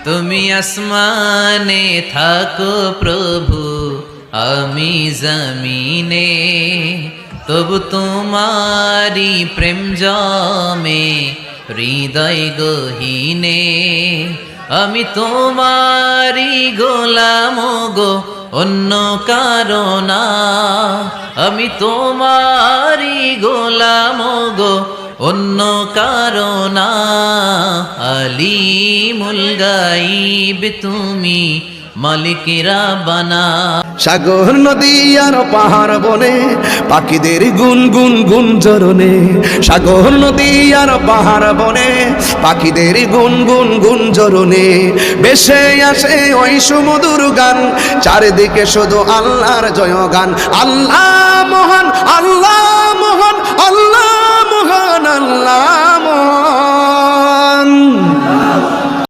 তুমি আসমানে থাকো প্রভু, আমি জমিনে, তবু তোমারি প্রেম জমে হৃদয় গহীনে। আমি তোমারি গোলাম গো, অন্য কারো না। আমি তোমারি গোলাম গো, অন্য কারো না। আলিমুল গাইব তুমি, মালিকেরা বানা। সাগর নদী আর পাহাড় বনে পাখিদের গুন গুন গুঞ্জরণে। সাগর নদী আর পাহাড় বনে পাখিদের গুন গুন গুঞ্জরণে। ভেসে আসে ওই সুমধুর গান, চারিদিকে শুধু আল্লাহর জয়গান। আল্লাহ মহান, আল্লাহ মহান, আল্লাহ